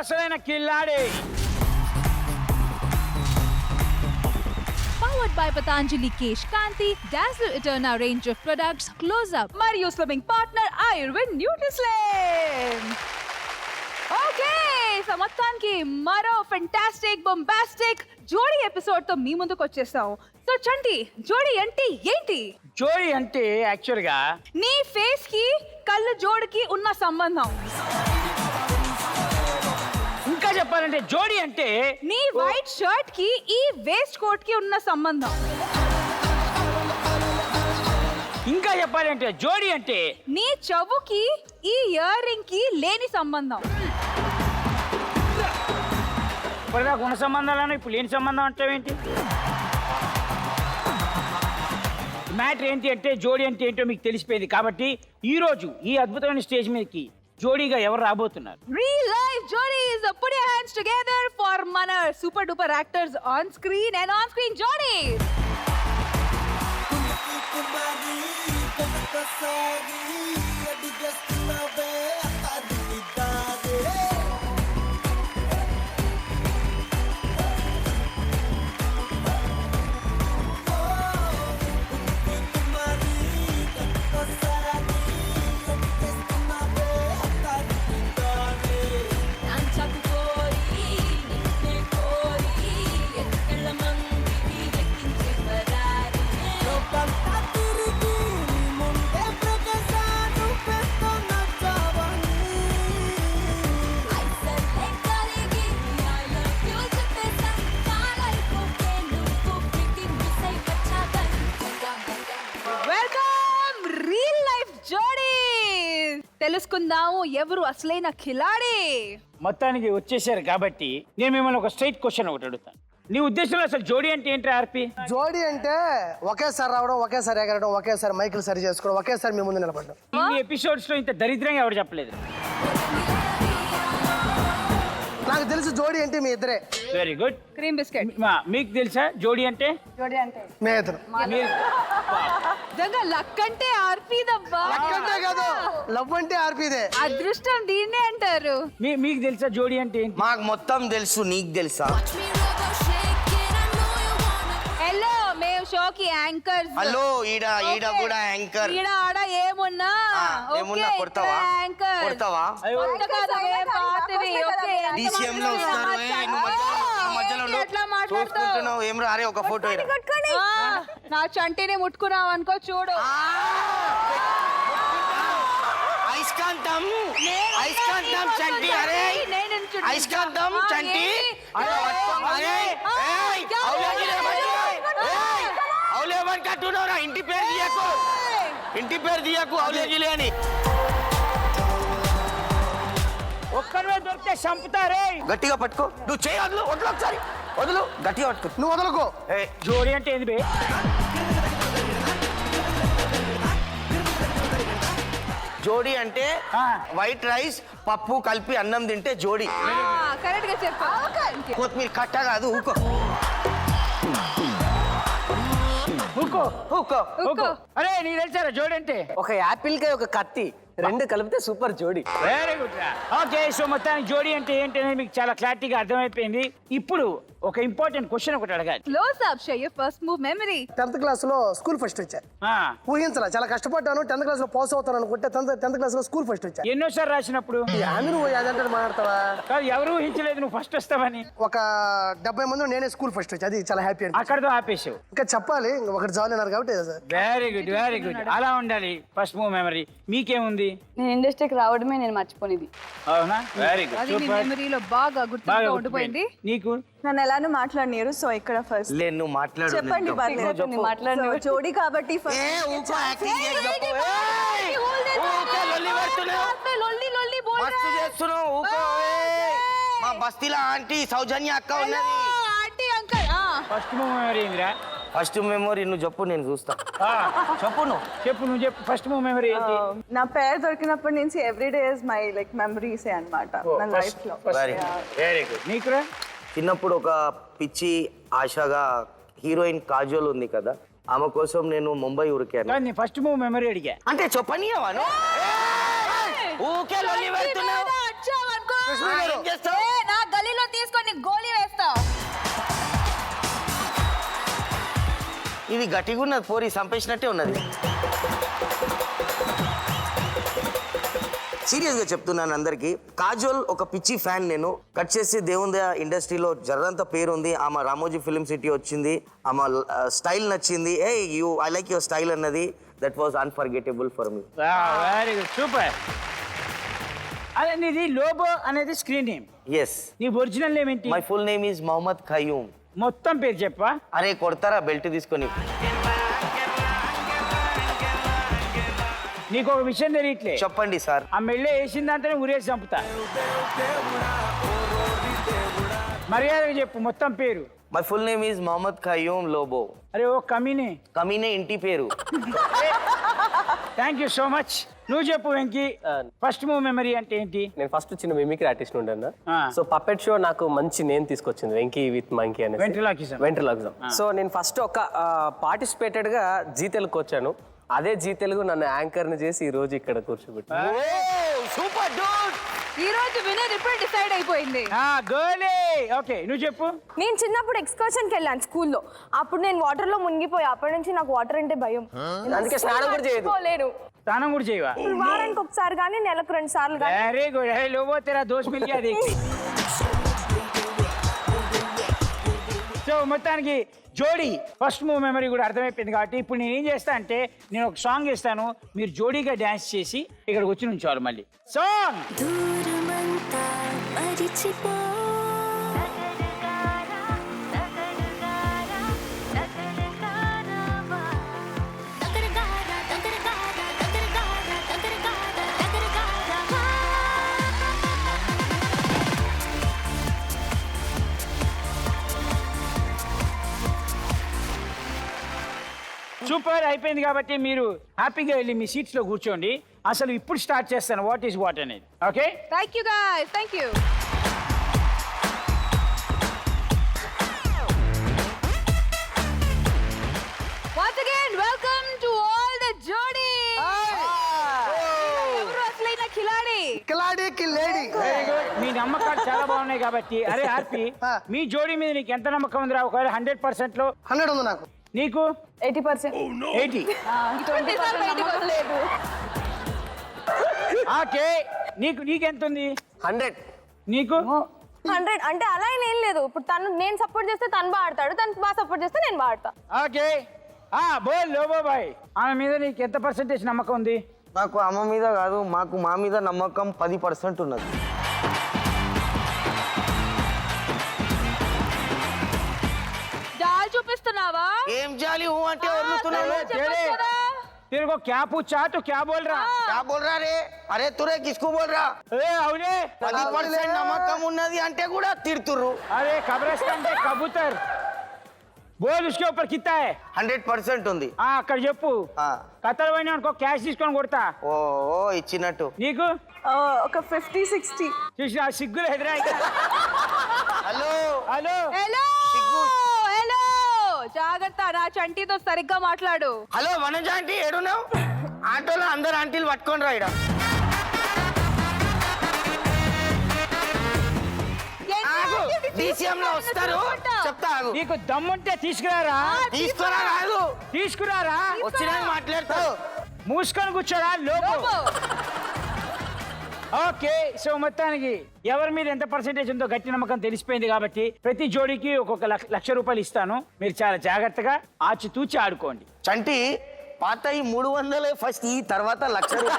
అసలైన కిల్లాడి. Powered by Patanjali Kesh Kanti, Dazzle Eterna range of products, Close Up, మరియు slimming partner Ayurved Nutrislim. Okay, మొత్తానికి మరో fantastic bombastic జోడీ episode తో మీ ముందుకు వచ్చేస్తాం. సో చంటి, జోడీ అంటే ఏంటి? జోడీ అంటే యాక్చువల్ గా నీ ఫేస్ కి కళ్ళు జోడికి ఉన్న సంబంధం. ఇంకా చెప్పాలంటే జోడీ అంటే నీ వైట్ షర్ట్ కి ఈ వేస్ట్ కోట్ కి ఉన్న సంబంధం. ఇంకా చెప్పాలంటే జోడీ అంటే నీ చెవుకి ఈ ఇయర్ రింగ్ కి లేని సంబంధం. ఇప్పటిదాకా ఉన్న సంబంధాలను ఇప్పుడు లేని సంబంధం అంటే ఏంటి? మ్యాటర్ ఏంటి అంటే జోడీ అంటే ఏంటో మీకు తెలిసిపోయింది. కాబట్టి ఈ రోజు ఈ అద్భుతమైన స్టేజ్ మీదకి జోడీగా ఎవరు రాబోతున్నారు? Real life Jodis, put your hands together for మన super duper actors on screen and on screen Jodis. తెలుసుకుందాము ఎవరు అసలైన ఖిలాడి. మొత్తానికి వచ్చేసారు కాబట్టి నేను మిమ్మల్ని ఒక స్ట్రైట్ క్వశ్చన్ ఒకటి అడుగుతాను. నీ ఉద్దేశంలో అసలు జోడీ అంటే ఏంటి ఆర్పి? జోడీ అంటే ఒకేసారి రావడం, ఒకేసారి ఎగరడం, ఒకేసారి మైకులు సరి చేసుకోవడం, ఒకేసారి మీ ముందు నిలబడడం. ఇన్ని ఎపిసోడ్స్ లో ఇంత దరిద్రంగా ఎవరు చెప్పలేదు. నాకు తెలుసు జోడీ అంటే మీ ఇద్దరే. Very good. Cream biscuit. మీకు తెలుసా జోడీ అంటే? మీ ఇద్దరు. లక్ అంటే ఆర్పీదబ్బా. లక్ అంటే కాదు, లవ్ అంటే ఆర్పీదే. అదృష్టం దీన్నే అంటారు. మీకు తెలుసా జోడీ అంటే ఏంటి? మాకు మొత్తం తెలుసు, నీకు తెలుసా? హలో, మేము షోకి యాంకర్స్. హలో, ఈడ కూడా యాంకర్. ఈడ ఆడ ఏమున్నా ఏమున్నా కొడతావా? కొడతావా? DCM లో వస్తారు. మధ్యలో చూసుకుంటున్నావు ఏం రా? అరే ఒక ఫోటో నా చంటిని ముట్టుకున్నావు అనుకో, చూడు. ఐస్కాంతం చంటి. అరే ఐస్కాంతం చంటి. అవులేమని కట్టున్నారా? ఇంటి పేరు తీయకు అవులేజీలే అని. ఒక్కరివే దొరికితే చంపుతారే. గట్టిగా పట్టుకో. నువ్వు చేయి వదులు ఒకసారి వదులు. గట్టిగా పట్టుకో. నువ్వు వదలుకో. జోడీ అంటే ఏంది బే? జోడీ అంటే వైట్ రైస్ పప్పు కలిపి అన్నం తింటే జోడీ. కరెక్ట్ గా చెప్పా. కొత్తిమీర కట్ట కాదు. ఊకో. అరే నీకు తెలుసారా జోడీ అంటే? ఒక యాపిల్ కాయ ఒక కత్తి రెండు కలిపితే సూపర్ జోడీ. Very good. ఓకే, సో మొత్తానికి జోడీ అంటే ఏంటి అనేది మీకు చాలా క్లారిటీగా అర్థమైపోయింది. ఇప్పుడు ఒక ఇంపార్టెంట్ క్వశ్చన్ ఒకటి అడగాలి. Close up share first move memory. 10th class లో స్కూల్ ఫస్ట్ వచ్చాను. ఊహించలా, చాలా కష్టపడ్డాను. 10th క్లాస్ లో పాస్ అవుతాను అనుకుంటే 10th క్లాస్ లో స్కూల్ ఫస్ట్ వచ్చాను. ఎన్నోసారి రాసినప్పుడు నువ్వు అదంటే మాట్లాడతావా? ఎవరు ఊహించలేదు నువ్వు ఫస్ట్ వస్తావని. ఒక 70 మంది నేనే స్కూల్ ఫస్ట్ వచ్చి, అది చాలా హ్యాపీ అండి. అక్కడతో ఆపేసావు. ఇంకా చెప్పాలి, ఒకటి జాయిన్ కాబట్టి. Very good, very good. అలా ఉండాలి ఫస్ట్ మూవ్ మెమరీ. మీకేముంది? నేను ఇండస్ట్రీకి రావడమే నేను మర్చిపోయింది. అవునా? Very good. అది మీ మెమరీలో బాగా గుర్తుగా ఉండిపోయింది. నీకు నన్ను ఎలానో మాట్లాడినారు, సో ఇక్కడ ఫస్ట్ నువ్వు మాట్లాడు. చెప్పండి మాట్లాడి జోడీ కాబట్టి మా బస్తీలో ఆంటీ సౌజన్య అక్క ఉన్నది. ఫస్ట్ మూవ్ మెమరీ ఏందిరా? ఫస్ట్ మెమరీ నువ్వు చెప్పు, నేను చూస్తా. నువ్వు చెప్పు ఫస్ట్ మూవ్ మెమరీ ఏంటి? నా పేరు దొరికినప్పటి నుంచి everyday is my like memories అన్నమాట నా లైఫ్ లో. Very good. నీకురా? చిన్నప్పుడు ఒక పిచ్చి ఆశగా హీరోయిన్ కాజోల్ ఉంది కదా, ఆమె కోసం నేను ముంబై ఉరికాను. ఫస్ట్ మూవ్ మెమరీ అడిగా అంటే చెప్పనియవాను. ఊకే లొల్లి పెడుతున్నావు. ఏం చేస్తావు? ఇది గట్టిగా ఉన్నది, పోరి సంపేసినట్టే ఉన్నది. సీరియస్గా చెప్తున్నాను అందరికీ, కాజోల్ ఒక పిచ్చి ఫ్యాన్ నేను. కట్ చేసి దేవుంద ఇండస్ట్రీలో జర్రంత పేరుంది. ఆమె రామోజీ ఫిల్మ్ సిటీ వచ్చింది, ఆమె స్టైల్ నచ్చింది. ఐ లైక్ యువర్ స్టైల్ అన్నది. That was unforgettable for me. Very good, super. అదే నీది లోబో అనేది స్క్రీన్ నేమ్. ఎస్. నీ ఒరిజినల్ నేమ్ ఏంటి? My full name is Mohammed Khayum. మొత్తం పేరు చెప్పా. అరే కొడతారా బెల్ట్ తీసుకొని? నీకు ఒక విషయం తెలియట్లే. చెప్పండి సార్. ఆ మెళ్ళే వేసిందంటేనే ఉరేసి చంపుతా. మర్యాదగా చెప్పు మొత్తం పేరు. My full name is Mohammed Khayum Lobo. అరే ఓ కమీనే. కమీనే ఇంటి పేరు. Thank you so much. నువ్వు చెప్పు వెంకీ, ఫస్ట్ మూవ్ మెమరీ అంటే ఏంటి? నేను ఫస్ట్ చిన్న మిమిక్రీ ఆర్టిస్ట్ ఉండన్నా. ఆ. సో పప్పెట్ షో నాకు మంచి నేమ్ తీసుకొచ్చింది, వెంకీ విత్ మంకీ అనేది. Ventriloquism. వెంట్రలాక్విజం. సో నేను ఫస్ట్ ఒక పార్టిసిపేటెడ్ గా జీ తెలుగుకి వచ్చాను. అదే జీ తెలుగు నన్ను యాంకర్ ని చేసి ఈ రోజు ఇక్కడ కూర్చోబెట్టాను. Super Dude. ఈ రోజు వినర్ ఇప్పుడు డిసైడ్ అయిపోయింది. గోలే. ఓకే నువ్వు చెప్పు. నేను చిన్నప్పుడు ఎక్స్కర్షన్కి వెళ్ళాను స్కూల్లో. అప్పుడు నేను వాటర్లో మునిగిపోయా. అప్పటి నుంచి నాకు వాటర్ అంటే భయం. అందుకే స్నానం కూడా చేయదు. లేను. స్నానం కూడా చేయవా? వారానికి ఒకసారి కానీ నెలకు 2 సార్లు కానీ. Very good. హే లోబో తెరా దోస్త్ మిల్ గయా దేఖ్. సో మొత్తానికి జోడీ ఫస్ట్ మూవ్ మెమరీ కూడా అర్థమైపోయింది కాబట్టి ఇప్పుడు నేను ఏం చేస్తా అంటే నేను ఒక సాంగ్ ఇస్తాను, మీరు జోడీగా డ్యాన్స్ చేసి ఇక్కడికి వచ్చి నుంచోవాలి. మళ్ళీ సాంగ్. దూరమంతా మరిచిపో సూపర్ అయిపోయింది కాబట్టి మీరు హ్యాపీగా వెళ్ళి మీ సీట్స్లో కూర్చోండి. అసలు ఇప్పుడు స్టార్ట్ చేస్తాను వాట్ ఈస్ వాట్ అనేది. Okay thank you guys, thank you. Once again, welcome to all the జోడీ. ఎవరు అసలైన కిలాడి? కిలాడీకి లేడీ. Very good. మీ నమ్మకాలు చాలా బాగున్నాయి కాబట్టి. అరే ఆర్పి, మీ జోడీ మీద నీకు ఎంత నమ్మకం ఉందిరా? ఒకవేళ 100% లో 100 ఉంది నాకు. నీకు 80%. 80. 20% లేదు. ఓకే నీకెంత ఉంది? 100. నీకు 100 అంటే అలా ఏం లేదు. ఇప్పుడు నేను సపోర్ట్ చేస్తే తను బాగా ఆడతాడు, తను బాగా సపోర్ట్ చేస్తే నేను బాగా ఆడతా. ఓకే. బోల్ లోబో బాయ్, ఆమె మీద నీకు ఎంత పర్సెంటేజ్ నమ్మకం ఉంది? నాకు అమ్మ మీద కాదు, మాకు మా మీద నమ్మకం 10% ఉన్నది. జాల్ చూపిస్తున్నావా? ఏం జాలి హూ అంటే వదులుతున్నాను. तेरे तेरे को क्या पूछा तो क्या बोल रहा? क्या बोल रहा रे? अरे तुरे किसको बोल रहा? ए అవునే 10% నమ్మకం ఉన్నది అంటే కూడా తిడుతుర్రు. अरे कब्रिस्तान के कबूतर बोल उसके ऊपर कितना है? 100% ఉంది. అక్కడ చెప్పు. కతర్ పోయినా అనుకో క్యాష్ తీసుకొని కొడతా. ఓ ఇచ్చినట్టు. నీకు ఒక 50-60. చూసి ఆ సిగ్గులు ఎదురా. హలో హలో హలో సిగ్గు. హలో, జాగ్రత్త, నా చంటితో సరిగ్గా మాట్లాడు. హలో వనజ ఆంటీ ఏడున్నావు? ఆటోలో అందరు ఆంటీలు పట్టుకొని రా ఈడ. DCM లో వస్తారు, చెప్తా ఆగు. నీకు దమ్ముంటే తీసుకురారా. తీసుకురా రాదు, తీసుకురారా. వచ్చినా మాట్లాడతావు. మూసుకొని కూర్చోరా లోపు. ఓకే సో మొత్తానికి ఎవరి మీద ఎంత పర్సెంటేజ్ ఉందో గట్టి నమ్మకం తెలిసిపోయింది కాబట్టి ప్రతి జోడీకి ఒక్కొక్క ₹1,00,000 ఇస్తాను. మీరు చాలా జాగ్రత్తగా ఆచితూచి ఆడుకోండి. చంటి పాత ఈ 300 ఫస్ట్ ఈ తర్వాత ₹1,00,000.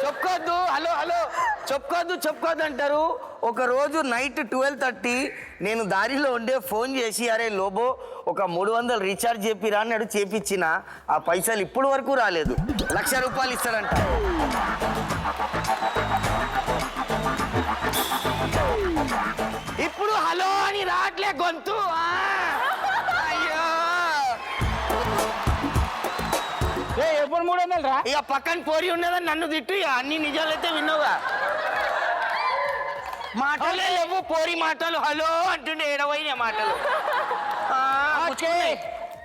చెప్పుకోవద్దు. హలో హలో చెప్పుకోవద్దు అంటారు. ఒక రోజు నైట్ 12:30 నేను దారిలో ఉండే ఫోన్ చేసి అరే లోబో ఒక 300 రీఛార్జ్ చేపిరా అన్నాడు. చేపించిన ఆ పైసలు ఇప్పుడు వరకు రాలేదు. ₹1,00,000 ఇస్తాడంట. ఇప్పుడు హలో అని రావట్లే గొంతు. అయ్యో ఎప్పుడు 300 రా. ఇక పక్కన పోరి ఉన్నదని నన్ను తిట్టు. ఇక అన్ని నిజాలైతే విన్నావుగా. మాటలే లేవు, పోరి మాటలు. హలో అంటుండే ఏడవైన మాటలు.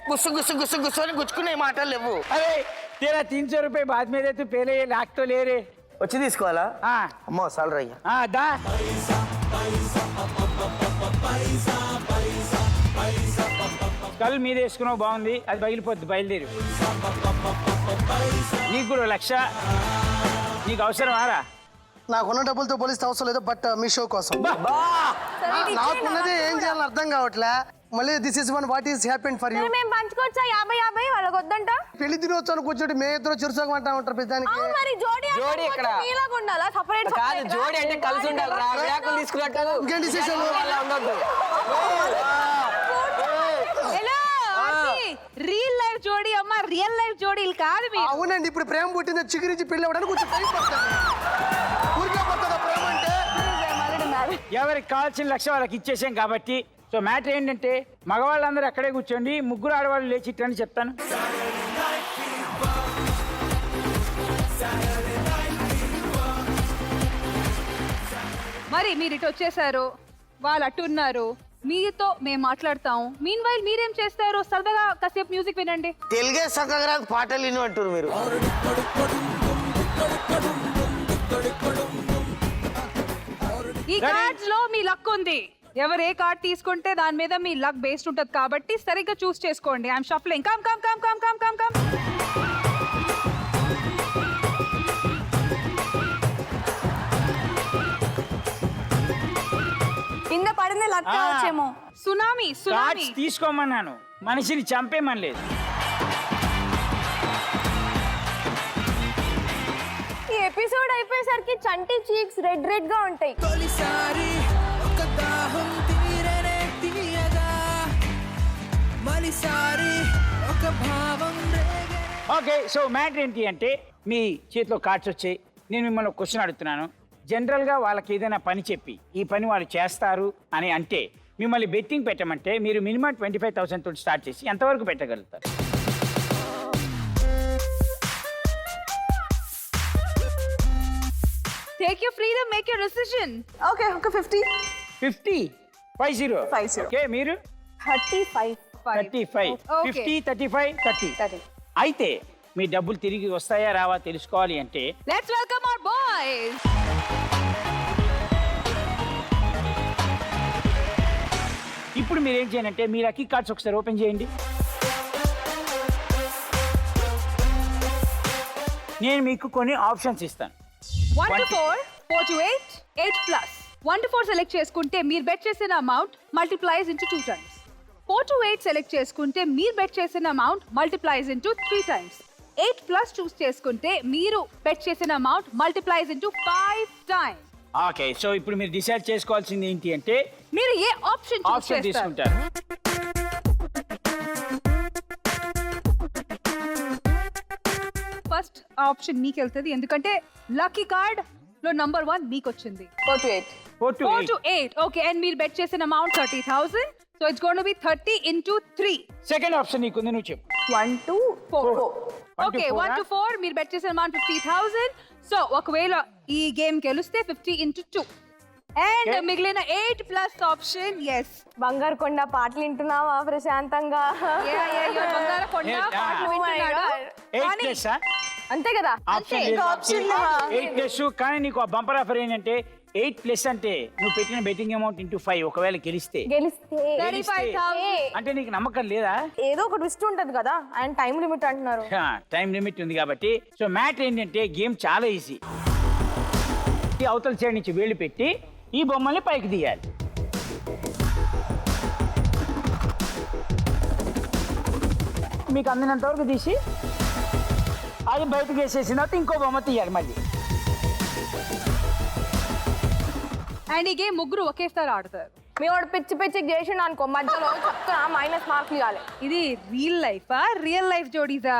గుస్సు అని గుచ్చుకునే మాటలు లేవు. అరే तेरा 300 रुपये बाद में दे तू पहले ये लाख तो ले रे. వచ్చి తీసుకోవాలా? हाँ అమ్మో సాలరయ్యా. हाँ दा కళ్ళు మీద వేసుకున్నావు బాగుంది, అది పగిలిపోద్ది, బయలుదేరి. నీకు కూడా 1,00,000 నీకు అవసరం ఆరా? నాకున్న డబ్బులతో పోలిస్తే అవసరం లేదు, బట్ మీ షో కోసం నాకున్నది ఏం చేయాలని అర్థం కావట్లే. మళ్ళీ this is one what is happen for you. మేము పంచుకోవచ్చా 50-50 వాళ్ళకి వద్దంట? పెళ్లి దినోత్సవాన్ని కూర్చోటి మే ఇద్దరు చిరుసోగం అంటా ఉంటారు పెద్దానికి. అవును మరి జోడి జోడి ఎక్కడ? మీలాగా ఉండాలా? సెపరేట్ కాదు, జోడి అంటే కలిసి ఉండాలి రా. విడాకులు తీసుకున్నట్టు ఇంకేం డిసిషన్? అలా ఉండొద్దు. రియల్ లైఫ్ జోడీ అమ్మా, రియల్ లైఫ్ జోడీలు కాదు మీరు. అవునండి, ఇప్పుడు ప్రేమ పుట్టింది చిగురించి పెళ్లి అవ్వడానికి కొంచెం టైం పడుతుంది. ఊరికే పడుతుందా ప్రేమ అంటే? ఎవరికి కావాల్సిన 1,00,000 వాళ్ళకి ఇచ్చేసాం కాబట్టి. సో మ్యాటర్ ఏంటంటే మగవాళ్ళందరూ అక్కడే కూర్చోండి, ముగ్గురు ఆడవాళ్ళు లేచి ఇట్టని చెప్తాను. మరి మీరు ఇటు వచ్చేసారు, వాళ్ళు అటు ఉన్నారు, మీతో మేము మాట్లాడతాం. మీన్ వైల్ మీరేం చేస్తారు? సరదాగా కాసేపు మ్యూజిక్ వినండి. తెలుగే చక్కగా పాటలు విను అంటారు మీరు. ఈ కార్డ్స్ లో మీ లక్ ఉంది. ఎవరు ఏ కార్డ్ తీసుకుంటే దాని మీద మీ లక్ బేస్డ్ ఉంటది కాబట్టి సరిగ్గా చూస్ చేసుకోండి. I'm shuffling. Come come come come come come come. కింద పడింది లక్ వచ్చేమో. Tsunami tsunami. కార్డ్స్ తీసుకోమన్నాను, మనిషిని చంపేమని లేదు. ఈ ఎపిసోడ్ అయిపోయేసరికి చంటి చీక్స్ రెడ్ రెడ్ గా ఉంటాయి. ఓకే, సో మ్యాటర్ ఏంటి అంటే మీ చేతిలో కార్డ్స్ వచ్చాయి. నేను మిమ్మల్ని ఒక క్వశ్చన్ అడుగుతున్నాను. జనరల్గా వాళ్ళకి ఏదైనా పని చెప్పి ఈ పని వాళ్ళు చేస్తారు అని అంటే మిమ్మల్ని బెట్టింగ్ పెట్టమంటే మీరు మినిమం 25,000 తోటి స్టార్ట్ చేసి ఎంతవరకు పెట్టగలుగుతారు? Take your freedom, make your decision. Okay ఒక 50. 50 50 50. ఓకే, మీరు 35. 35 Okay. 50 35 30. అయితే మీ డబ్బులు తిరిగి వస్తాయా రావా తెలుసుకోవాలి అంటే Let's welcome our boys. ఇప్పుడు మీరు ఏం చేయాలంటే మీ లక్కీ కార్డ్స్ ఒకసారి ఓపెన్ చేయండి. నేను మీకు కొన్ని ఆప్షన్స్ ఇస్తాను. 1 to 4, 4 to 8, 8 plus. 1 to 4 select చేసుకుంటే మీరు బెట్ చేసిన amount multiplies into 2 times. 4 to 8 select చేసుకుంటే మీరు బెట్ చేసిన amount multiplies into 3 times. 8 plus చూస్ చేసుకుంటే మీరు బెట్ చేసిన amount multiplies into 5 times. Okay, so ఇప్పుడు మీరు డిసైడ్ చేసుకోవాల్సింది ఏంటి అంటే మీరు ఏ ఆప్షన్ చూస్ ఆప్షన్ చేస్తారు? తీసుకుంటారు. ఫస్ట్ ఆప్షన్ మీకు వెళ్తుంది, ఎందుకంటే లక్కీ కార్డ్ లో నంబర్ 1 మీకు వచ్చింది. 4 to 8. 4 to 4 8. to 8. Okay, and మీరు బెట్ చేసిన amount 30,000. So it's going to be 30 into 3. Second option నీకుంది, నువ్వు చెప్పు. 1 to 4. ఓకే, 1 to 4 మీరు బెట్ చేసిన అమౌంట్ 50,000. సో ఒకవేళ ఈ గేమ్ గెలిస్తే 50 into 2. And Okay. మిగిలిన 8 ప్లస్ ఆప్షన్ yes. బంగారు కొండ పాటలు వింటున్నావా ప్రశాంతంగా? బంగారు కొండ Yeah. పాటలు Oh my వింటున్నాడు. God. 8 కానీ ప్లస్ అంతే కదా? ఆప్షన్ ఇంకా ఆప్షన్ లేవా? 8 ప్లస్. కానీ నీకు ఆ బంపర్ ఆఫర్ ఏంటంటే 8 ప్లస్ అంటే నువ్వు పెట్టిన బెట్టింగ్ అమౌంట్ ఇంటూ 5 ఒకవేళ గెలిస్తే గెలిస్తే 35,000. అంటే నీకు నమ్మకం లేదా? ఏదో ఒక ట్విస్ట్ ఉంటది కదా, ఆయన టైం లిమిట్ అంటున్నారు. టైం లిమిట్ ఉంది కాబట్టి. సో మ్యాటర్ ఏంటంటే గేమ్ చాలా ఈజీ. ఈ అవతల సైడ్ నుంచి వేలు పెట్టి ఈ బొమ్మల్ని పైకి తీయాలి. మీకు అందినంత వరకు తీసి అది బయటకు వేసేసిన తర్వాత ఇంకో బొమ్మ తీయాలి మళ్ళీ. అండ్ ఈ గేమ్ ముగ్గురు ఒకేసారి ఆడతారు. మీ వాడు పిచ్చి పిచ్చికి చేసిండు అనుకో, మధ్యలో చెప్తున్నా మైనస్ మార్కులు ఇవ్వాలి. ఇది రియల్ లైఫా రియల్ లైఫ్ జోడీసా?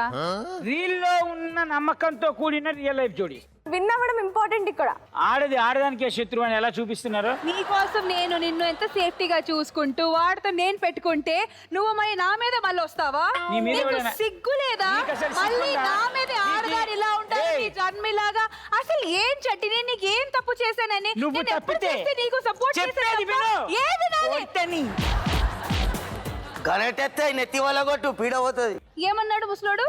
రీల్లో ఉన్న నమ్మకంతో కూడిన రియల్ లైఫ్ జోడీ. విన్ అవ్వడం ఇంపార్టెంట్ ఇక్కడ. ఆడదానికే శత్రువు అని ఎలా చూపిస్తున్నారు? నీకోసం నేను నిన్ను ఎంత సేఫ్టీగా చూసుకుంటూ వాడితో నేను పెట్టుకుంటే నువ్వు మరి నా మీద మళ్ళీ వస్తావా? నీ మీద నీకు ఎవరైనా- సిగ్గు లేదా? నీకు అసలు మళ్ళీ సిగ్గుందా? నా మీద ఆడదాని ఇలా ఉంటారు, ఏయ్. నీ జన్మిలాగా. అసలు ఏం చెట్టి నేను నీకు ఏం తప్పు చేశానని నువ్వు నేను ఎప్పుడు తప్పితే చేస్తే నీకు సపోర్ట్ చెప్పేది విను. ఏది నాది? కొట్టని. కరెక్ట్ నెత్తి వల్ల కొట్టు పీడ పోతుంది. ఏమన్నాడు ముసలోడు?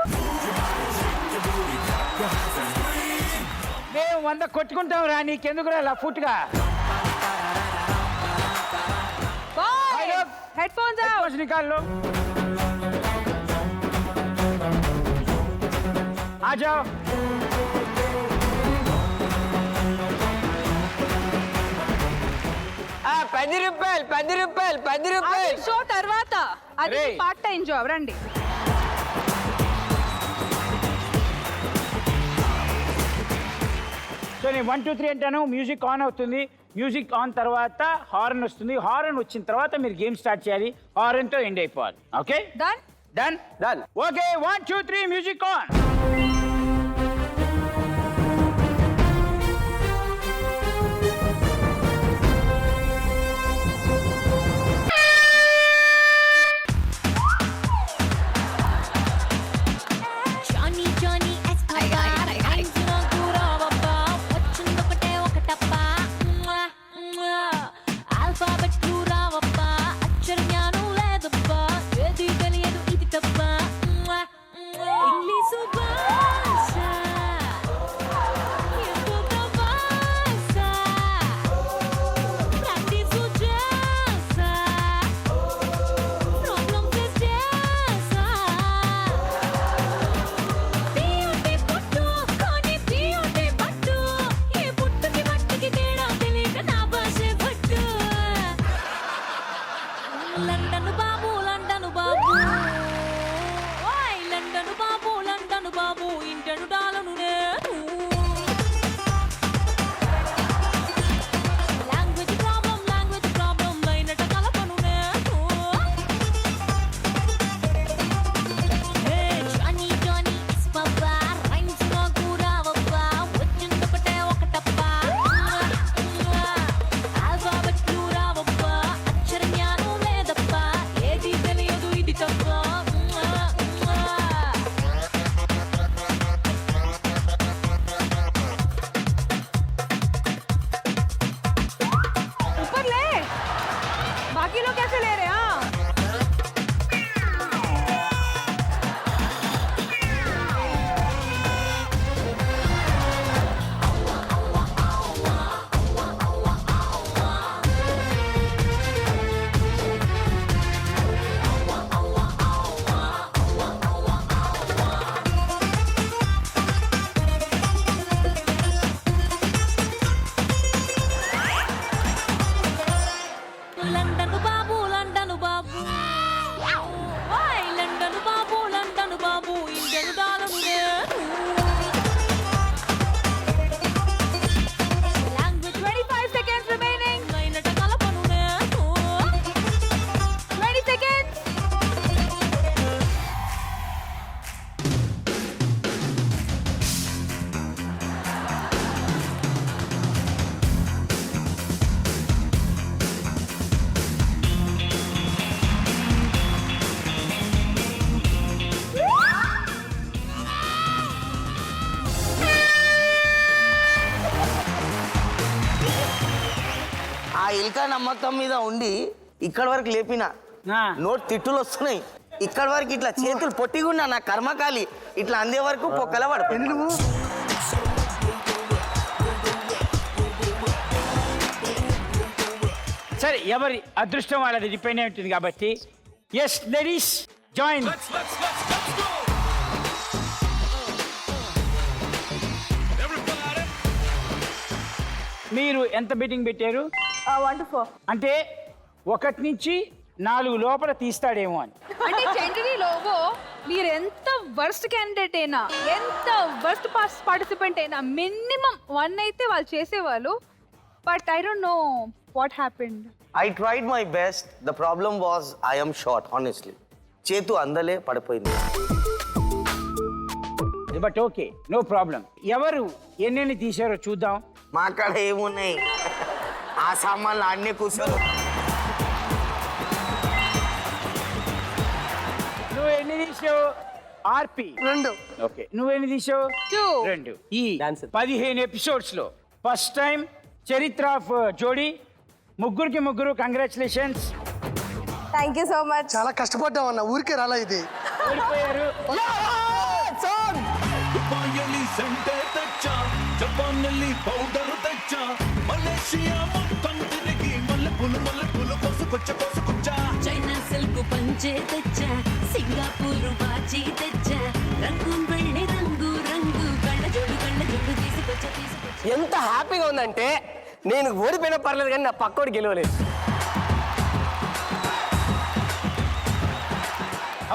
మేము 100 కొట్టుకుంటాం రా, నీకెందుకు రా లఫుట్గా? బాయ్ हेडफोन्स आउट हेडफोन्स निकाल लो आ जाओ అది షో తర్వాత అది అరే. పార్ట్ టైం జాబ్ రండి సో నేను 1 2 3 అంటాను మ్యూజిక్ ఆన్ అవుతుంది మ్యూజిక్ ఆన్ తర్వాత హార్న్ వస్తుంది హార్న్ వచ్చిన తర్వాత మీరు గేమ్ స్టార్ట్ చేయాలి హార్న్తో ఎండ్ అయిపోవాలి okay done done Done. Okay 1 2 3 music on Johnny Johnny yes papa rains నాకు రావబ్బా వచ్చిందొకటే ఒకటప్పా ఆల్ఫాబెట్లు రావబ్బా అక్షర జ్ఞానం లేదబ్బా ఏది తెలియదు ఇది తప్ప ఇంగ్లీషు భాష ఎంతో భాష ప్రాక్టీసు చేసా ప్రాబ్లం ఫేస్ చేసా పియోటే పట్టు కానీ పియోటే పట్టు ఏ పుట్టుకి మట్టికి తేడా తెలియక నా భాషే పట్టు లండన్ బాబు ఓయ్ లండన్ బాబు ఇంటను డాలను నేను లాంగ్వేజ్ ప్రాబ్లం అయినట కలపను నేను జానీ జానీ ఇస్పా రైన్స్ నాకు రావబ్బా వచ్చిందొకటే ఒకటప్పా ఆల్ఫాబెట్లు రావబ్బా అక్షర జ్ఞానం లేదప్పా ఏది తెలియదు ఇది తప్ప ऊपर ले बाकी लोग कैसे ले रहे हैं हाँ లండన్ బాబు ఓయ్ లండన్ బాబు ఇంటను డాలను నేను లాంగ్వేజ్ 25 seconds remaining అయినట కలపను నేను 20 seconds ఆ ఇల్క నమ్మకం మీద ఉండి ఇక్కడ వరకు లేపిన ఆ. నోట్ తిట్టులు వస్తున్నాయి ఇక్కడ వరకు ఇట్లా చేతులు పొట్టిగున్నా నా కర్మకాలి ఇట్లా అందే వరకు పొక్కల పడిపోయింది నువ్వు సరే ఎవరి అదృష్టం వాళ్ళది డిపెండ్ అయి ఉంటుంది కాబట్టి ఎస్ లేడీస్ జాయిన్ మీరు ఎంత బెట్టింగ్ పెట్టారు 1 to 4. అంటే 1 నుంచి 4 లోపల తీస్తాడేమో అని అంటే జనరలీ లోగో మీరు ఎంత వర్స్ట్ క్యాండిడేట్ అయినా ఎంత వర్స్ట్ పార్టిసిపెంట్ అయినా మినిమం 1 అయితే వాళ్ళు చేసేవాళ్ళు but I don't know what happened I tried my best the problem was I M short honestly చేతు అందలే పడిపోయింది బట్ ఓకే నో ప్రాబ్లం ఎవరు ఎన్నెన్ని తీశారో చూద్దాం మా కాడ ఏమున్నాయి ఆ సామాన్లు ఆడనే కూర్చోరు నువ్వు ఎన్ని తీసావు ఆర్పి 2 ఓకే నువ్వెన్ని తీసావు 2 2 ఈ Dancer. 15 ఎపిసోడ్స్ లో ఫస్ట్ టైం చరిత్ర ఆఫ్ జోడీ ముగ్గురు congratulations thank you so much చాలా కష్టపడ్డాం అన్న ఊరికే రాలా ఇది ఓడిపోయారు ದುಬಾಯಲ್ಲಿ ಸೆಂಟೆ ತೆಚ್ಚ ಜಪಾನ್ನಲ್ಲಿ ಪೌಡರ್ ತೆಚ್ಚ ಮಲೇಷಿಯಾ ಮೊತ್ತ ತಿರುಗಿ ಮಲ್ಲೆ ಪುಲು ಕೊಸು ಕೊಚ್ಚ చైనా ಮುಂಚೆ ತೆಚ್ಚ సింగపూరు బాచి తెచ్చ రంగు వెళ్ళి రంగు రంగు కళ్ళ జోడు తీసుకొచ్చ ఎంత హ్యాపీగా ఉందంటే నేను ఓడిపోయినా పర్లేదు కానీ నా పక్కోడు గెలవలేదు.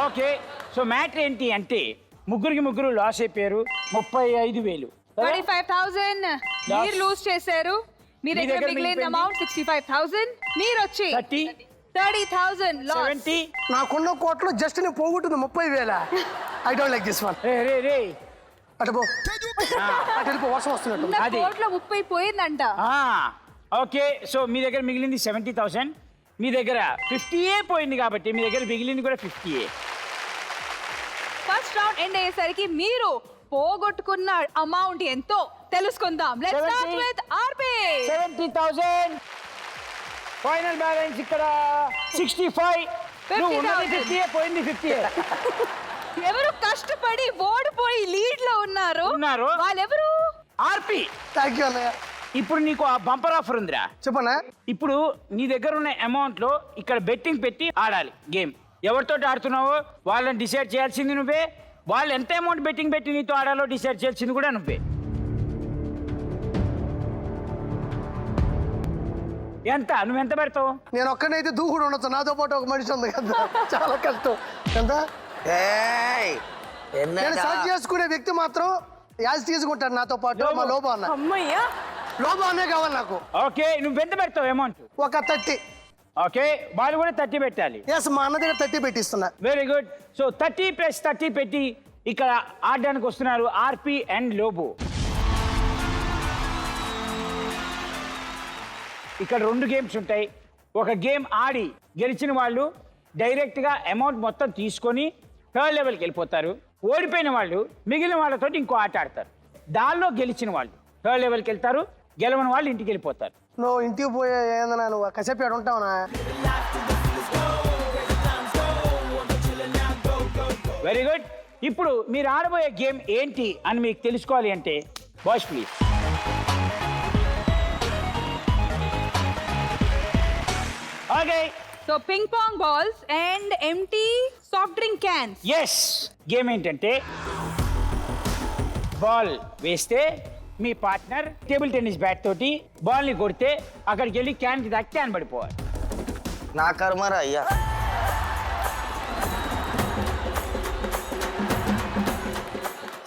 ఓకే, సో మ్యాటర్ ఏంటి అంటే ముగ్గురు లాస్ అయిపోయారు. 35,000. 35,000 మీరు లూజ్ చేశారు. మీ దగ్గర మిగిలిన అమౌంట్ 65,000. మీరు వచ్చి 30,000 లాస్. 70. నాకున్న కోట్లు జస్ట్ నేను పోగొట్టుంది 30,000. I don't like this one. రే అటు పో, అటు వెళ్ళిపో, వర్షం వస్తున్నట్టు. ఉన్న అది. కోట్ల 30 పోయిందంట. ఓకే, సో మీ దగ్గర మిగిలింది 70,000. మీ దగ్గర 50 పోయింది కాబట్టి మీ దగ్గర మిగిలింది కూడా 50. ఫస్ట్ రౌండ్ ఎండ్ అయ్యేసరికి మీరు పోగొట్టుకున్న అమౌంట్ ఎంతో తెలుసుకుందాం. Let's start with RP. 70,000. Final balance ఇక్కడ 65. నువ్వు ఉన్నది 50 పోయింది 50. ఎవరు కష్టపడి ఓడిపోయి లీడ్ లో ఉన్నారు వాళ్ళెవరు? ఆర్పి. థ్యాంక్ యూ అన్నయ్య. ఇప్పుడు నీకు ఆ బంపర్ ఆఫర్ ఉందిరా. చెప్పనా? ఇప్పుడు నీ దగ్గర ఉన్న అమౌంట్ లో ఇక్కడ బెట్టింగ్ పెట్టి ఆడాలి గేమ్. ఎవరితో ఆడుతున్నావో వాళ్ళని డిసైడ్ చేయాల్సింది నువ్వే. వాళ్ళు ఎంత అమౌంట్ బెట్టింగ్ పెట్టి నీతో ఆడాలో డిసైడ్ చేయాల్సింది కూడా నువ్వే. నువ్వెంత పెడతావు? నేను ఒక్కనైతే దూకుడు ఉండొచ్చు, నాతో పాటు ఒక మనిషి ఉంది కదా, చాలా కష్టం. ఎంత? నేను సెలెక్ట్ చేసుకునే వ్యక్తి మాత్రం యాజ్ తీసుకుంటాడు నాతో పాటు మా లోబో అన్న. అమ్మయ్యా లోబో అన్నే కావాలి నాకు. ఓకే, నువ్వెంత పెడతావు అమౌంట్? ఒక 30. ఓకే, వాళ్ళు కూడా 30 పెట్టాలి. ఎస్, మా అన్న దగ్గర 30 పెట్టిస్తున్నా. Very good. సో 30 + 30 పెట్టి ఇక్కడ ఆడడానికి వస్తున్నారు ఆర్పి అండ్ లోబో. ఇక్కడ 2 గేమ్స్ ఉంటాయి. ఒక గేమ్ ఆడి గెలిచిన వాళ్ళు డైరెక్ట్గా అమౌంట్ మొత్తం తీసుకొని 3rd లెవెల్కి వెళ్ళిపోతారు. ఓడిపోయిన వాళ్ళు మిగిలిన వాళ్ళతో ఇంకో ఆట ఆడతారు. దానిలో గెలిచిన వాళ్ళు 3rd లెవెల్కి వెళ్తారు, గెలవని వాళ్ళు ఇంటికి వెళ్ళిపోతారు. నువ్వు ఇంటికి పోయే ఏందన్నా, నువ్వు కసేపు ఆడు ఉంటావునా? Very good. ఇప్పుడు మీరు ఆడబోయే గేమ్ ఏంటి అని మీకు తెలుసుకోవాలి అంటే boys please. Okay, so ping pong balls and empty soft drink cans. Yes, game ఏంటంటే బాల్ వేస్తే మీ పార్ట్నర్ టేబుల్ టెన్నిస్ బ్యాట్ తోటి బాల్ని కొడితే అక్కడికి వెళ్ళి క్యాన్కి దాకా క్యాన్ పడిపోవాలి. నా కర్మరా అయ్యా.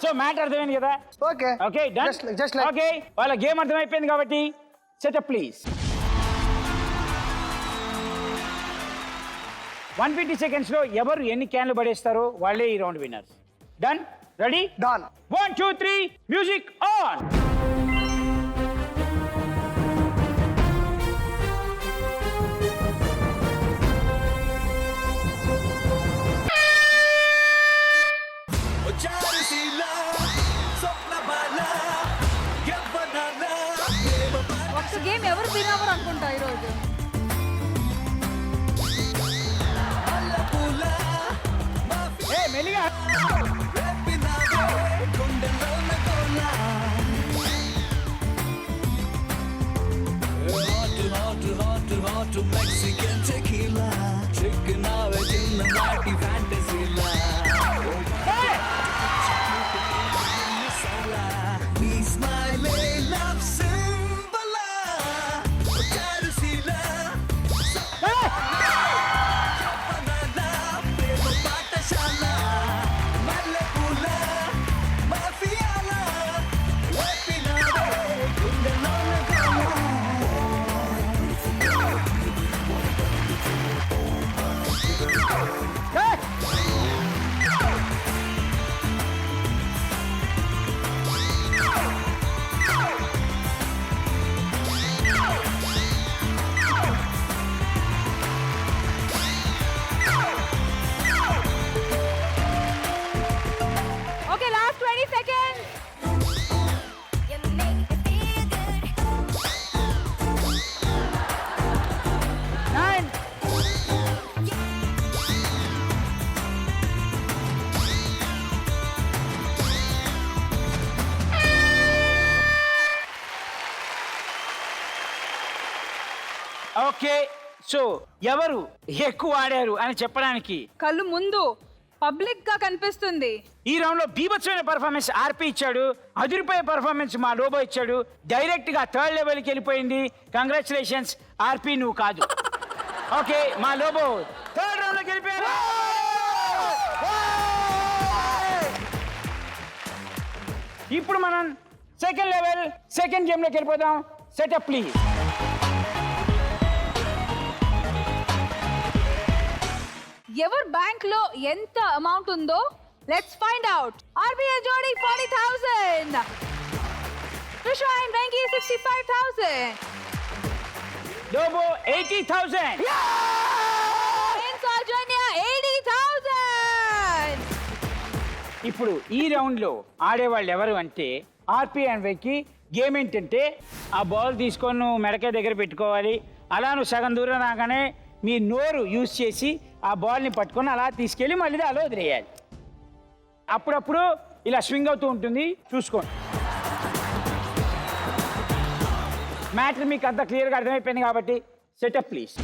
సో మ్యాటర్ అర్థమైంది కదా? Okay okay, done. Just like okay, వాళ్ళ గేమ్ అర్థమైపోయింది కాబట్టి సెటప్ ప్లీజ్. 150 సెకండ్స్లో ఎవరు ఎన్ని క్యాన్లు పడేస్తారో వాళ్ళే ఈ round winners. Done? Ready? Done. 1 2 3 music on. ఒక్క గేమ్ ఎవరు తినవరు అనుకుంటా ఈరోజు. మెల్లిగా. Mexican tequila, chicken ave chinna naati fantasy la. Be smiling love symbol, charusila. Banana, prema patashala, mallepula, mafiala, wepinade, kundelona kama. Okay, last 20 seconds. Okay, so ఎవరు ఎక్కువ ఆడారు అని చెప్పడానికి కళ్ళు ముందు పబ్లిక్ గా కనిపిస్తుంది. ఈ రౌండ్ లో బీభత్సమైన పర్ఫార్మెన్స్ ఆర్పి ఇచ్చాడు, అదిరిపోయే పర్ఫార్మెన్స్ మా లోబో ఇచ్చాడు. డైరెక్ట్ గా థర్డ్ లెవెల్ కి వెళ్ళిపోయింది. కంగ్రాచులేషన్స్ ఆర్పి, నువ్వు కాదు. ఓకే, మా లోబో థర్డ్ రౌండ్ లోకి వెళ్ళిపోయారు. ఇప్పుడు మనం సెకండ్ లెవెల్ సెకండ్ గేమ్ లోకి వెళ్ళిపోదాం. Setup please. ఎవరు బ్యాంక్ లో ఎంత అమౌంట్ ఉందో లెట్స్ ఫైండ్ అవుట్. ఆర్బీఐ జోడి 40,000, Prashant Venki 65,000, లోబో 80,000. Sojanya 80,000. ఇప్పుడు ఈ రౌండ్ లో ఆడేవాళ్ళు ఎవరు అంటే ఆర్పి అండ్ వెక్కి. గేమ్ ఏంటంటే ఆ బాల్ తీసుకొని నువ్వు మెడకాయ దగ్గర పెట్టుకోవాలి. అలా నువ్వు సగం దూరం రాగానే మీ నోరు యూజ్ చేసి ఆ బాల్ని పట్టుకొని అలా తీసుకెళ్ళి మళ్ళీ అలా వదిలేయాలి. అప్పుడప్పుడు ఇలా స్వింగ్ అవుతూ ఉంటుంది, చూసుకోండి. మ్యాటర్ మీకు అంత క్లియర్గా అర్థమైపోయింది కాబట్టి setup please.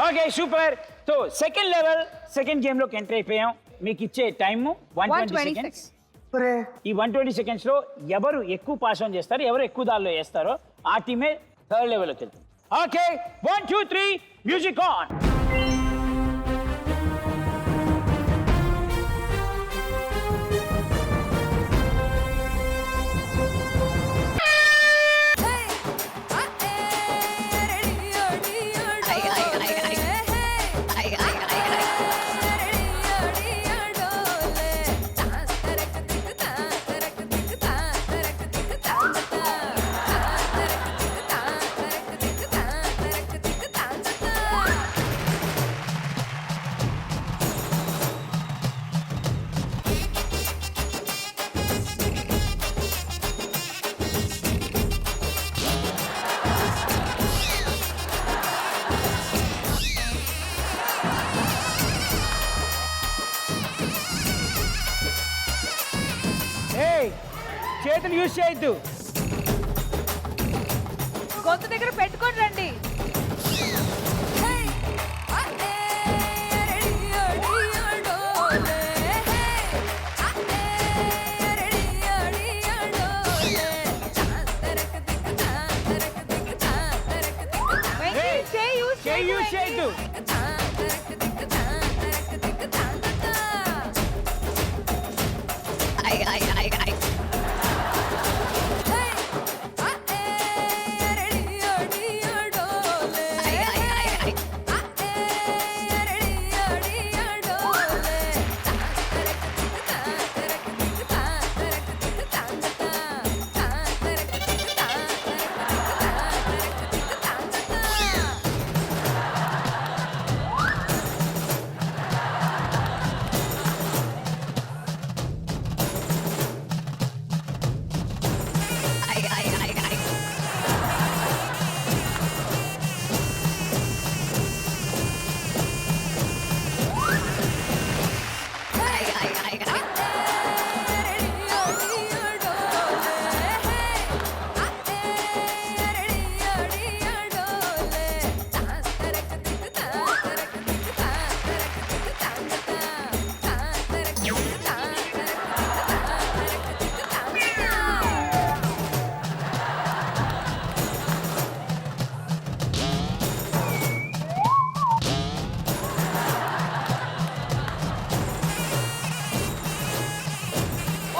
Okay, super. So second level second గేమ్లోకి ఎంటర్ అయిపోయాం. మీకు ఇచ్చే టైము 120 seconds. ఈ 120 seconds లో ఎవరు ఎక్కువ పాస్ ఆన్ చేస్తారో, ఎవరు ఎక్కువ దారిలో వేస్తారో ఆ టీమే థర్డ్ లెవెల్లోకి వెళ్తుంది. Okay, 1 2 3 music on. చేతులు యూజ్ చేయొద్దు. గొంతు దగ్గర పెట్టుకొని రండి. చేయి యూజ్ చేయొద్దు.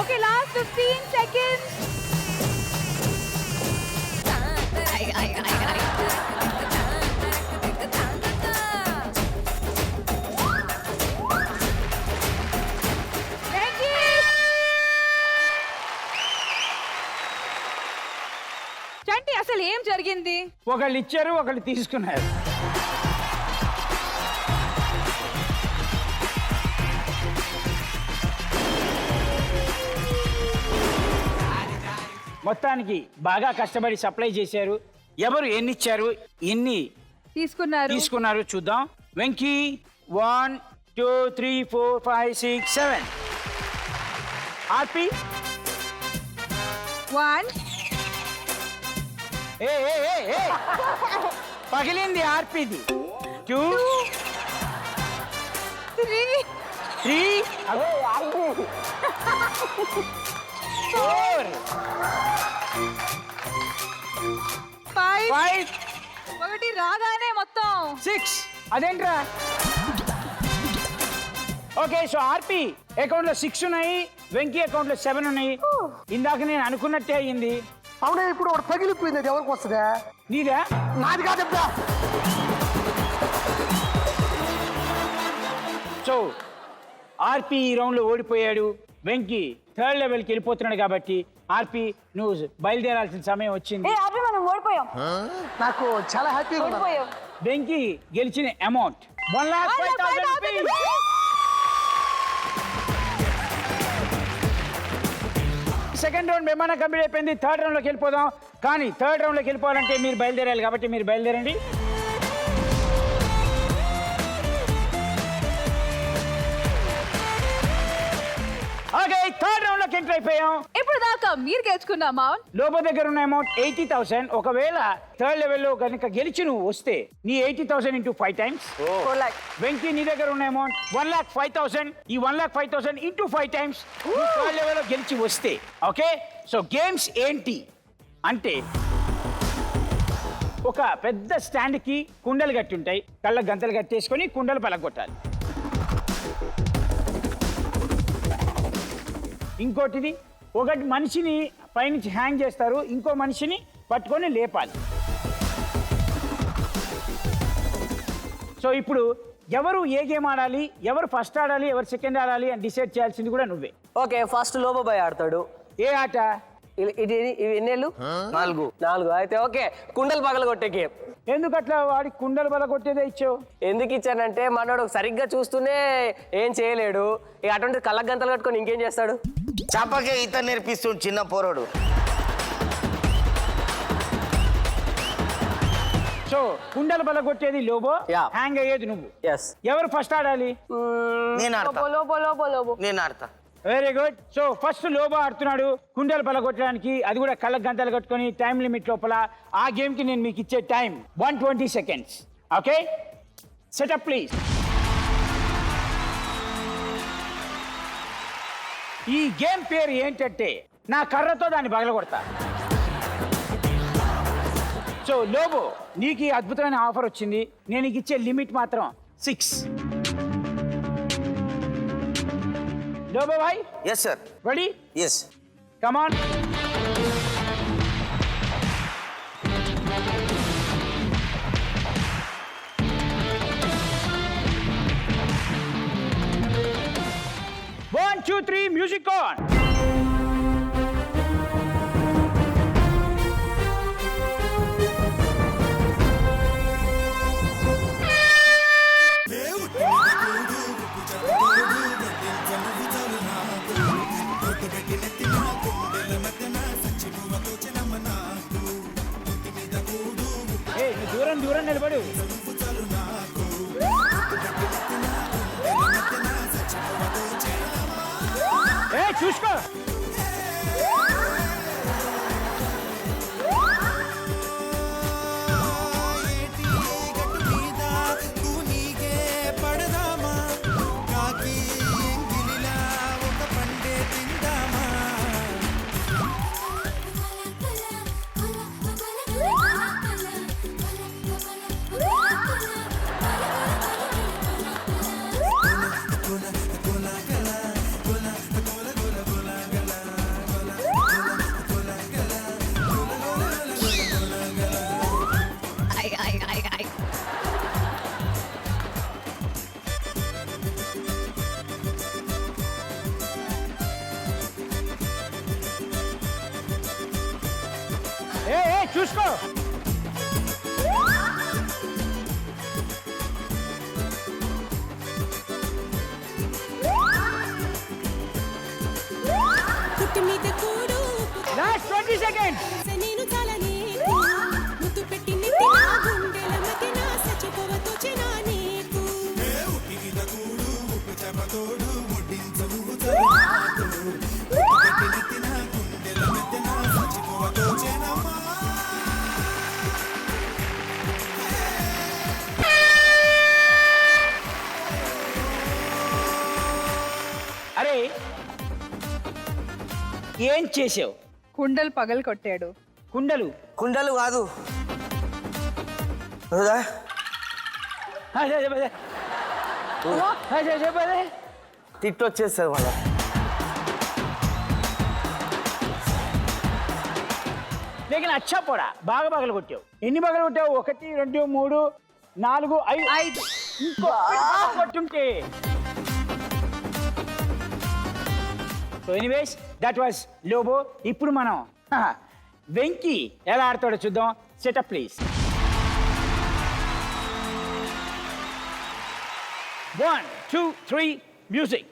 Okay, last 15 seconds. చంటి, అసలు ఏం జరిగింది? ఒకళ్ళు ఇచ్చారు, ఒకళ్ళు తీసుకున్నారు. మొత్తానికి బాగా కష్టపడి సప్లై చేశారు. ఎవరు ఎన్ని ఇచ్చారు, ఎన్ని తీసుకున్నారు చూద్దాం. వెంకీ 1 2 3 4 5 6 7. ఆర్పి 1 ఏ ఏ ఏ ఏ పగిలింది ఆర్పిది 2 3 4 5 ఒకటి రాగానే మొత్తం 6 అదేంట్రా ఓకే సో ఆర్పి అకౌంట్ లో 6 ఉన్నాయి వెంకీ అకౌంట్ లో 7 ఉన్నాయి ఇందాక నేను అనుకున్నట్టే అయ్యింది అవునే ఇప్పుడు ఒకటి పగిలిపోయింది, అది ఎవరికి వస్తుందా? నీదా నాది కాదు చెప్తా. సో ఆర్పి ఈ రౌండ్ లో ఓడిపోయాడు. వెంకీ థర్డ్ లెవెల్కి వెళ్ళిపోతున్నాడు కాబట్టి ఆర్పి నువ్వు బయలుదేరాల్సిన సమయం వచ్చింది. ఆపి మనం ఓడిపోయాం. నాకు చాలా హ్యాపీగా ఉంది. ఓడిపోయాం. వెంకీ గెలిచిన అమౌంట్ 1,05,000 రూపీస్. సెకండ్ రౌండ్ ఏమైనా కంప్లీట్ అయిపోయింది. థర్డ్ రౌండ్లోకి వెళ్ళిపోదాం. కానీ థర్డ్ రౌండ్లోకి వెళ్ళిపోవాలంటే మీరు బయలుదేరాలి కాబట్టి మీరు బయలుదేరండి. ఓకే థర్డ్ రౌండ్లోకి ఎంటర్ అయిపోయాం. ఇప్పుడు దాకా మీరు గెలుచుకున్న అమౌంట్ లోపల దగ్గర ఉన్న అమౌంట్ 80,000. ఒకవేళ థర్డ్ లెవెల్లో కనుక గెలిచి నువ్వు వస్తే నీ 80,000 ఇంటూ 5 టైమ్స్. వెంకీ నీ దగ్గర ఉన్న అమౌంట్ 1,05,000. ఈ 1,05,000 ఇంటూ 5 టైమ్స్ థర్డ్ లెవెల్లో గెలిచి వస్తే. ఓకే సో గేమ్స్ ఏంటి అంటే ఒక పెద్ద స్టాండ్కి కుండలు కట్టి ఉంటాయి. కళ్ళ గంతలు కట్టేసుకొని కుండలు పలగొట్టాలి. ఇంకోటిది ఒకటి మనిషిని పైనుంచి హ్యాంగ్ చేస్తారు, ఇంకో మనిషిని పట్టుకొని లేపాలి. సో ఇప్పుడు ఎవరు ఏ గేమ్ ఆడాలి, ఎవరు ఫస్ట్ ఆడాలి, ఎవరు సెకండ్ ఆడాలి అని డిసైడ్ చేయాల్సింది కూడా నువ్వే. ఓకే ఫస్ట్ లోబోబాయ్ ఆడతాడు. ఏ ఆట? ఇవి ఎన్నేళ్ళు? 4. అయితే ఓకే కుండలు పగల కొట్టే గేమ్. ఎందుకు అట్లా వాడి కుండలు బల కొట్టేదే ఇచ్చావు? ఎందుకు ఇచ్చానంటే మనోడు సరిగ్గా చూస్తూనే ఏం చేయలేడు. ఇక అటువంటి కళ్ళ గంతలు కట్టుకొని ఇంకేం చేస్తాడు? చాపకే ఈత నేర్పిస్తుంది చిన్న పోరడు. సో కుండలు బల కొట్టేది లోబో, Yeah. హ్యాంగ్ అయ్యేది నువ్వు. ఎస్. ఎవరు ఫస్ట్ ఆడాలి? నేను ఆడతా. లోబో లోబో లోబో. నేను ఆడతా. Very good. So first Lobo ఆడుతున్నాడు కుండలు పలగొట్టడానికి, అది కూడా కళ్ళ గంటలు కట్టుకొని టైం లిమిట్ లోపల. ఆ గేమ్ కి నేను మీకు ఇచ్చే time 120 seconds. Okay setup please. ఈ గేమ్ పేరు ఏంటంటే నా కర్రతో దాన్ని పగలగొడతా. సో లోబో నీకు ఈ అద్భుతమైన ఆఫర్ వచ్చింది. నేను నీకు ఇచ్చే లిమిట్ మాత్రం 6. Lobo bhai yes sir. Ready? Yes. Come on. One, 2, 3, music on. Hey, దూరం దూరం నిలబడు. ఏ చూసుకో. ఏ చూసుకో. Last 20 seconds. నేను చాలా నీకు ముద్దు పెట్టి నెత్తి నా గుండెల మధ్య నా సచిపోవతో చెనా నీకు ఏం చేసావు? కుండలు పగలు కొట్టాడు. కుండలు కుండలు కాదు. వద్దా? తిట్టు వచ్చేస్తుంది మళ్ళా. లేకిన అచ్చా పోడా, బాగా పగలు కొట్టావు. ఎన్ని పగలు కొట్టావు? 1 2 3 4 5. కొట్టుంటే so anyways that was Lobo. ఇప్పుడు మనం వెంకీ ఎలా ఆడతాడో చూద్దాం. Setup please. 1 2 3 మ్యూజిక్.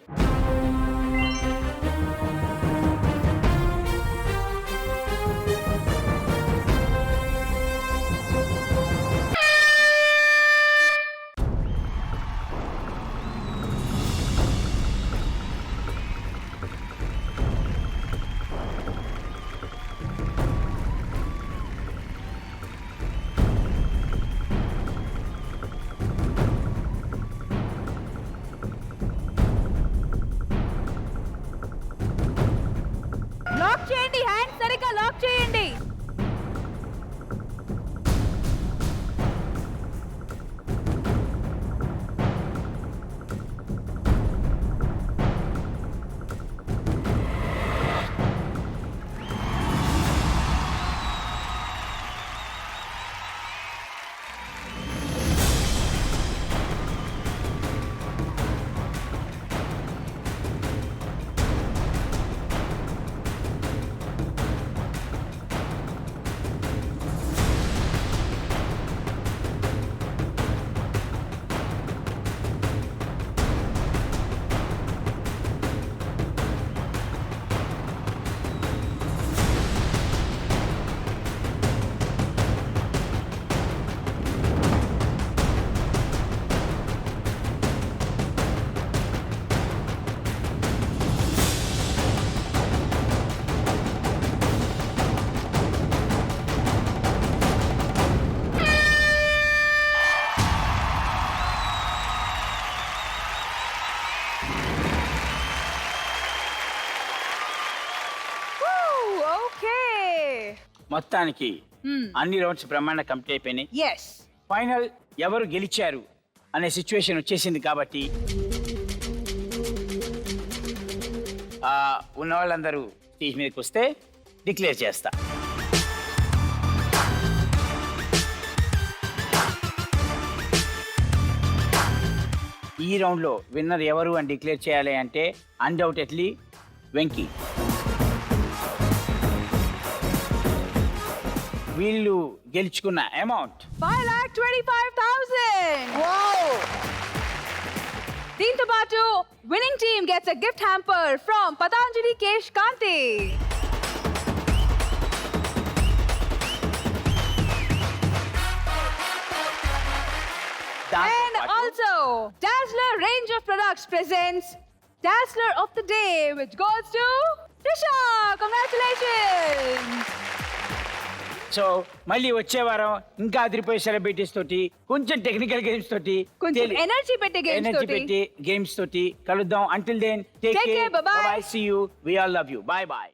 లాక్ చేయండి, హ్యాండ్ సరిగ్గా లాక్ చేయండి. ఓకే. మొత్తానికి అన్ని రౌండ్స్ బ్రహ్మాండ కంప్లీట్ అయిపోయినాయి. ఎస్. ఫైనల్ ఎవరు గెలిచారు అనే సిచ్యువేషన్ వచ్చేసింది కాబట్టి ఉన్న వాళ్ళందరూ స్టేజ్ మీదకి వస్తే డిక్లేర్ చేస్తా. ఈ రౌండ్లో విన్నర్ ఎవరు అని డిక్లేర్ చేయాలి అంటే అన్డౌటెడ్లీ వెంకీ. వీళ్ళు గెలుచుకున్న అమౌంట్ 5,25,000. దీంతో పాటు winning team gets a gift hamper from Patanjali Kesh Kanti. And also, Dazzler range of products presents Dazzler of the Day, which goes to Trisha. Congratulations! So మళ్ళీ వచ్చే వారం ఇంకా అదిరిపోయే సెలబ్రిటీస్ తోటి కొంచెం టెక్నికల్ గేమ్స్ తోటి కొంచెం energy పెట్టే games ఎనర్జీ తోటి. పెట్టి గేమ్స్ తోటి కలుద్దాం. Until then take Take care, care, bye-bye. Bye, see you, we all love you, bye by.